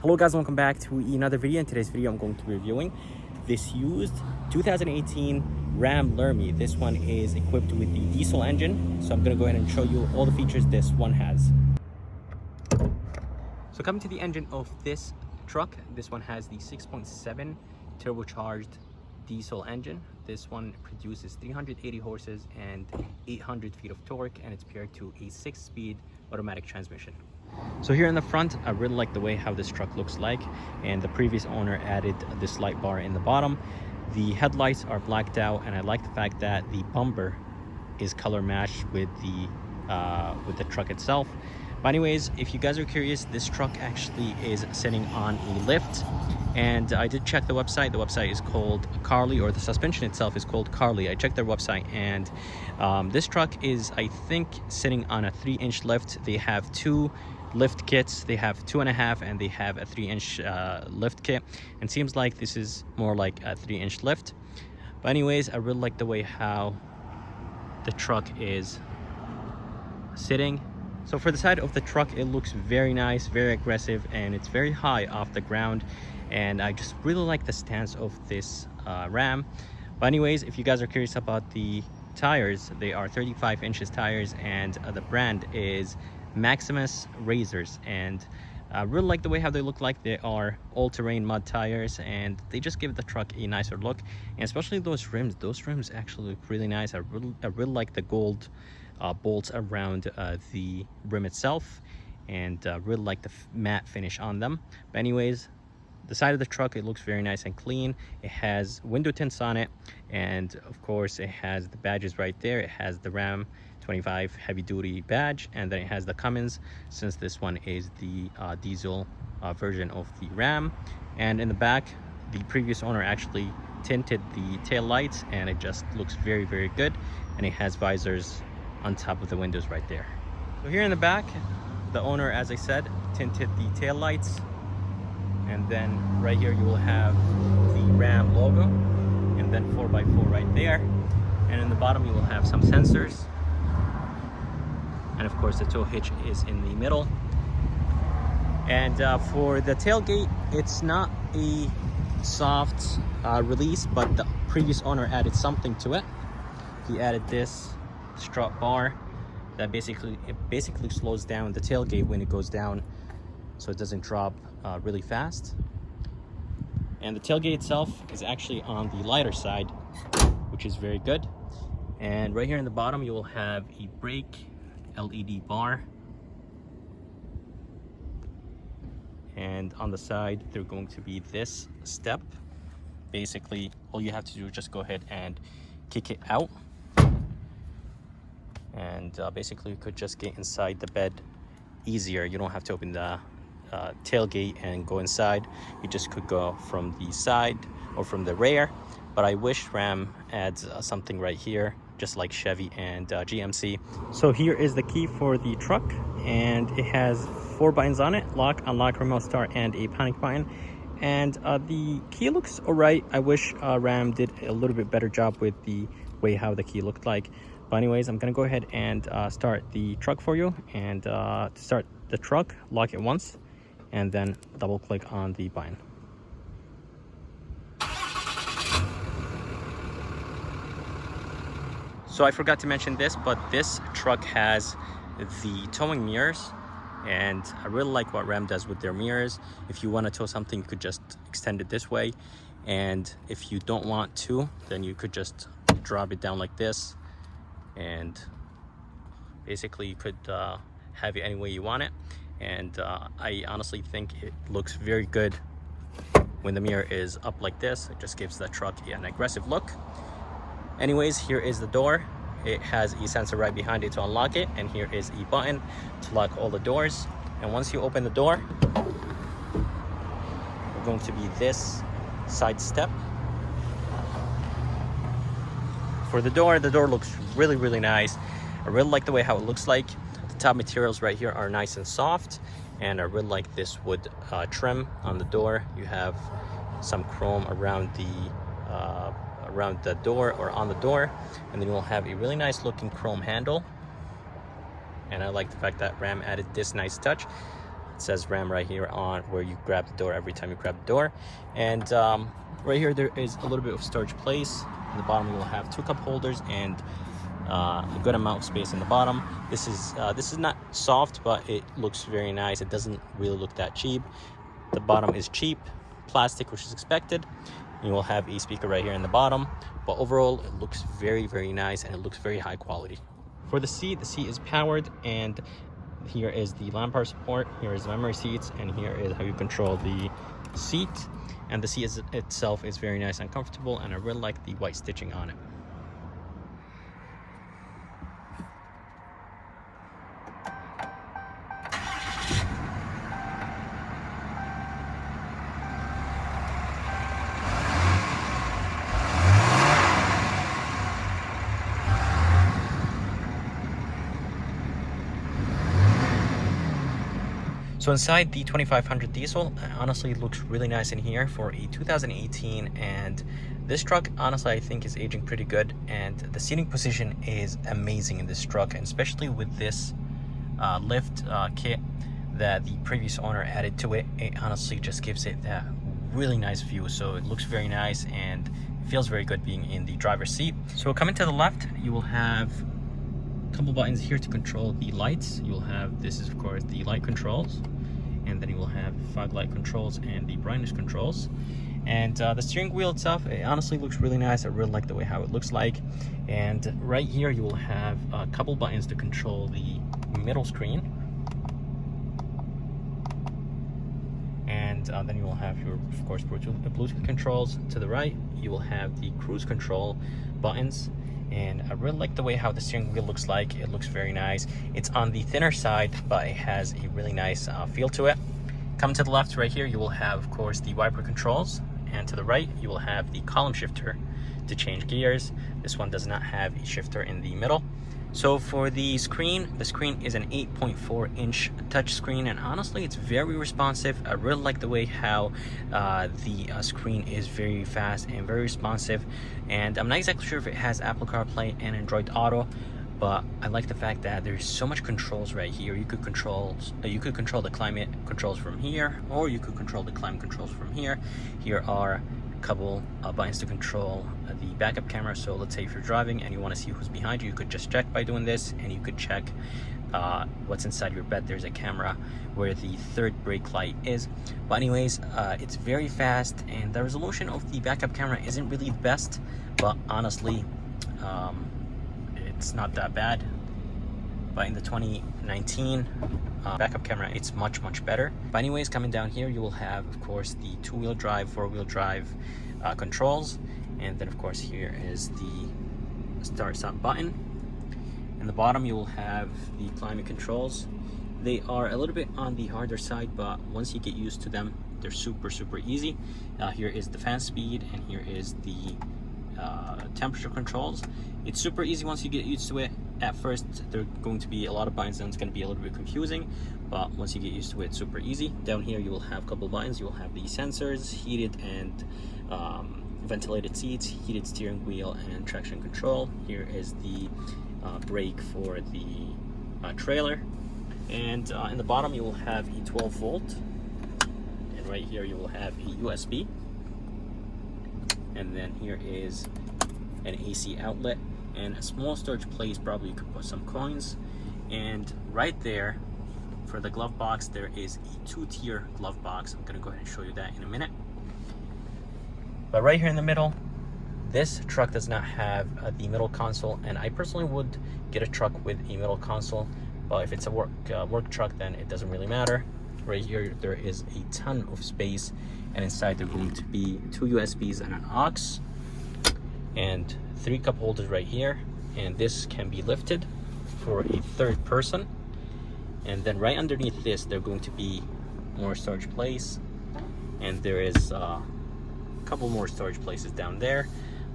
Hello guys, welcome back to another video. In today's video I'm going to be reviewing this used 2018 Ram Lermy. This one is equipped with the diesel engine, so I'm going to go ahead and show you all the features this one has. So coming to the engine of this truck, this one has the 6.7 turbocharged diesel engine. This one produces 380 horses and 800 feet of torque, and it's paired to a 6-speed automatic transmission. So here in the front, I really like the way how this truck looks like, and the previous owner added this light bar in the bottom. The headlights are blacked out, and I like the fact that the bumper is color matched with the truck itself. But anyways, if you guys are curious, this truck actually is sitting on a lift, and I did check the website. The website is called Carly, or the suspension itself is called Carly. I checked their website, and this truck is, I think, sitting on a 3-inch lift. They have two lift kits. They have 2.5, and they have a 3-inch lift kit, and seems like this is more like a 3-inch lift. But anyways, I really like the way how the truck is sitting. So for the side of the truck, it looks very nice, very aggressive, and it's very high off the ground, and I just really like the stance of this Ram. But anyways, if you guys are curious about the tires, they are 35 inches tires, and the brand is Maximus Razors, and I really like the way how they look like. They are all-terrain mud tires, and they just give the truck a nicer look, and especially those rims actually look really nice. I really like the gold bolts around the rim itself, and really like the matte finish on them. But anyways, the side of the truck, it looks very nice and clean. It has window tints on it, and of course it has the badges right there. It has the Ram 25 heavy duty badge, and then it has the Cummins, since this one is the diesel version of the Ram. And in the back, the previous owner actually tinted the tail lights, and it just looks very, very good. And it has visors on top of the windows right there. So here in the back, the owner, as I said, tinted the tail lights, and then right here you will have the Ram logo, and then 4x4 right there, and in the bottom you will have some sensors, and of course the tow hitch is in the middle. And for the tailgate, it's not a soft release, but the previous owner added something to it. He added this strut bar that basically slows down the tailgate when it goes down, so it doesn't drop really fast. And the tailgate itself is actually on the lighter side, which is very good. And right here in the bottom you will have a brake LED bar, and on the side they're going to be this step. Basically all you have to do is just go ahead and kick it out, and basically you could just get inside the bed easier. You don't have to open the tailgate and go inside. You just could go from the side or from the rear, but I wish Ram adds something right here, just like Chevy and GMC. So here is the key for the truck, and it has 4 buttons on it: lock, unlock, remote start, and a panic button. And the key looks alright. I wish Ram did a little bit better job with the way how the key looked like. But anyways, I'm gonna go ahead and start the truck for you. And to start the truck, lock it once, and then double click on the button. So I forgot to mention this, but this truck has the towing mirrors, and I really like what Ram does with their mirrors. If you want to tow something, you could just extend it this way, and if you don't want to, then you could just drop it down like this, and basically you could have it any way you want it. And I honestly think it looks very good when the mirror is up like this. It just gives the truck an aggressive look. Anyways, here is the door. It has a sensor right behind it to unlock it, and here is a button to lock all the doors. And once you open the door, we're going to be this side step. For the door looks really, really nice. I really like the way how it looks like. Top materials right here are nice and soft, and I really like this wood trim on the door. You have some chrome around the door, or on the door, and then you'll have a really nice looking chrome handle. And I like the fact that Ram added this nice touch. It says Ram right here on where you grab the door every time you grab the door. And right here there is a little bit of storage place. In the bottom you will have 2 cup holders and a good amount of space in the bottom. This is not soft, but it looks very nice. It doesn't really look that cheap. The bottom is cheap plastic, which is expected. You will have a speaker right here in the bottom, but overall it looks very, very nice, and it looks very high quality. For the seat is powered, and here is the lamp power support, here is the memory seats, and here is how you control the seat. And the seat itself is very nice and comfortable, and I really like the white stitching on it. So inside the 2500 diesel, honestly it looks really nice in here for a 2018, and this truck honestly I think is aging pretty good, and the seating position is amazing in this truck, and especially with this lift kit that the previous owner added to it. It honestly just gives it that really nice view, so it looks very nice and feels very good being in the driver's seat. So coming to the left, you will have a couple buttons here to control the lights. You'll have, this is of course the light controls, and then you will have fog light controls and the brightness controls. And the steering wheel itself, it honestly looks really nice. I really like the way how it looks like. And right here you will have a couple buttons to control the middle screen, and then you will have your, of course, Bluetooth controls. To the right you will have the cruise control buttons, and I really like the way how the steering wheel looks like. It looks very nice. It's on the thinner side, but it has a really nice feel to it. Coming to the left right here, you will have, of course, the wiper controls, and to the right you will have the column shifter to change gears. This one does not have a shifter in the middle. So for the screen is an 8.4-inch touch screen, and honestly it's very responsive. I really like the way how the screen is very fast and very responsive, and I'm not exactly sure if it has Apple CarPlay and Android Auto, but I like the fact that there's so much controls right here. You could control the climate controls from here, or you could control the climate controls from here. Here are a couple buttons to control the backup camera. So let's say if you're driving and you want to see who's behind you, you could just check by doing this, and you could check what's inside your bed. There's a camera where the third brake light is. But anyways, it's very fast, and the resolution of the backup camera isn't really the best, but honestly it's not that bad. But in the 2019 backup camera, it's much better. But anyways, coming down here you will have, of course, the 2-wheel drive, 4-wheel drive controls, and then of course here is the start stop button. In the bottom you will have the climate controls. They are a little bit on the harder side, but once you get used to them, they're super easy. Here is the fan speed, and here is the temperature controls. It's super easy once you get used to it. At first there are going to be a lot of buttons, and it's going to be a little bit confusing, but once you get used to it, it's super easy. Down here you will have a couple buttons. You will have the sensors, heated and ventilated seats, heated steering wheel, and traction control. Here is the brake for the trailer, and in the bottom you will have a 12 volt, and right here you will have a USB, and then here is an AC outlet and a small storage place. Probably you could put some coins. And right there for the glove box, there is a 2-tier glove box. I'm gonna go ahead and show you that in a minute. But right here in the middle, this truck does not have the middle console, and I personally would get a truck with a middle console, but if it's a work truck, then it doesn't really matter. Right here there is a ton of space, and inside there are going to be 2 USBs and an aux, and 3 cup holders right here, and this can be lifted for a third person. And then right underneath this there are going to be more storage place, and there is a couple more storage places down there.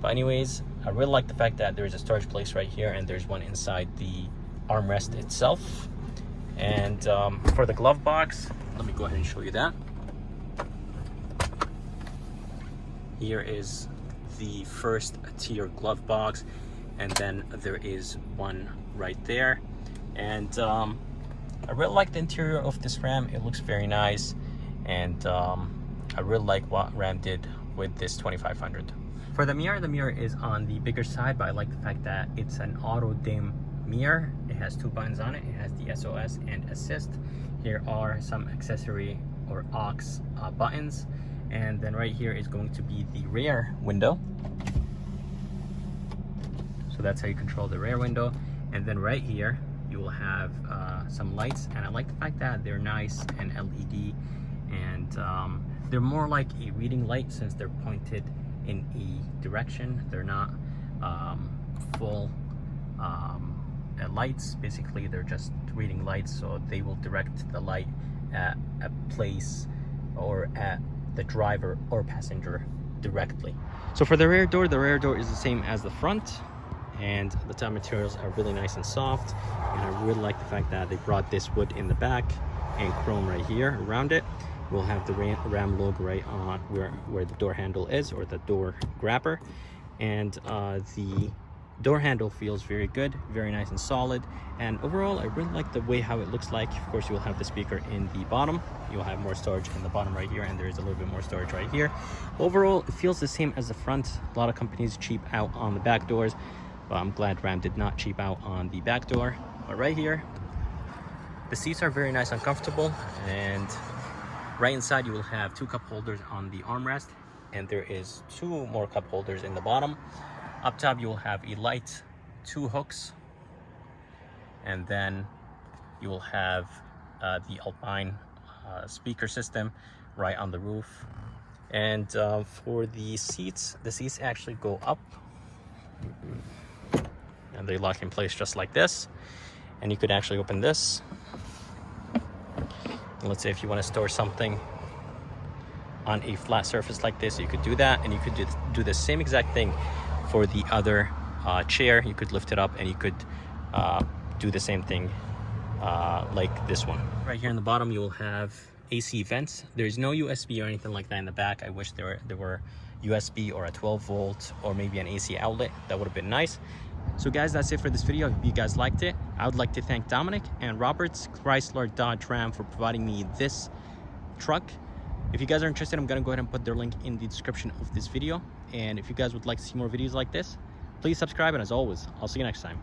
But anyways, I really like the fact that there is a storage place right here, and there's one inside the armrest itself. And for the glove box, let me go ahead and show you that. Here is the first tier glove box, and then there is one right there. And I really like the interior of this Ram. It looks very nice, and I really like what Ram did with this 2500. For the mirror is on the bigger side, but I like the fact that it's an auto dim mirror. It has 2 buttons on it. It has the SOS and assist. Here are some accessory or aux buttons, and then right here is going to be the rear window. So that's how you control the rear window. And then right here you will have some lights, and I like the fact that they're nice and LED, and they're more like a reading light since they're pointed in a direction. They're not full lights. Basically they're just reading lights, so they will direct the light at a place or at the driver or passenger directly. So for the rear door is the same as the front, and the top materials are really nice and soft, and I really like the fact that they brought this wood in the back and chrome right here around it. We'll have the Ram logo right on where the door handle is, or the door grabber, and the door handle feels very good, very nice and solid, and overall I really like the way how it looks like. Of course, you will have the speaker in the bottom, you'll have more storage in the bottom right here, and there is a little bit more storage right here. Overall, it feels the same as the front. A lot of companies cheap out on the back doors, but I'm glad Ram did not cheap out on the back door. But right here, the seats are very nice and comfortable, and right inside you will have 2 cup holders on the armrest, and there is 2 more cup holders in the bottom. Up top you will have a light, 2 hooks, and then you will have the Alpine speaker system right on the roof. And for the seats actually go up, and they lock in place just like this. And you could actually open this, and let's say if you want to store something on a flat surface like this, you could do that. And you could do the same exact thing for the other chair. You could lift it up, and you could do the same thing like this one. Right here in the bottom you will have AC vents. There's no USB or anything like that in the back. I wish there were USB or a 12 volt or maybe an AC outlet. That would have been nice. So guys, that's it for this video. I hope you guys liked it. I would like to thank Dominick and Robert's Chrysler Dodge Ram for providing me this truck. If you guys are interested, I'm gonna go ahead and put their link in the description of this video. And if you guys would like to see more videos like this, please subscribe, and as always, I'll see you next time.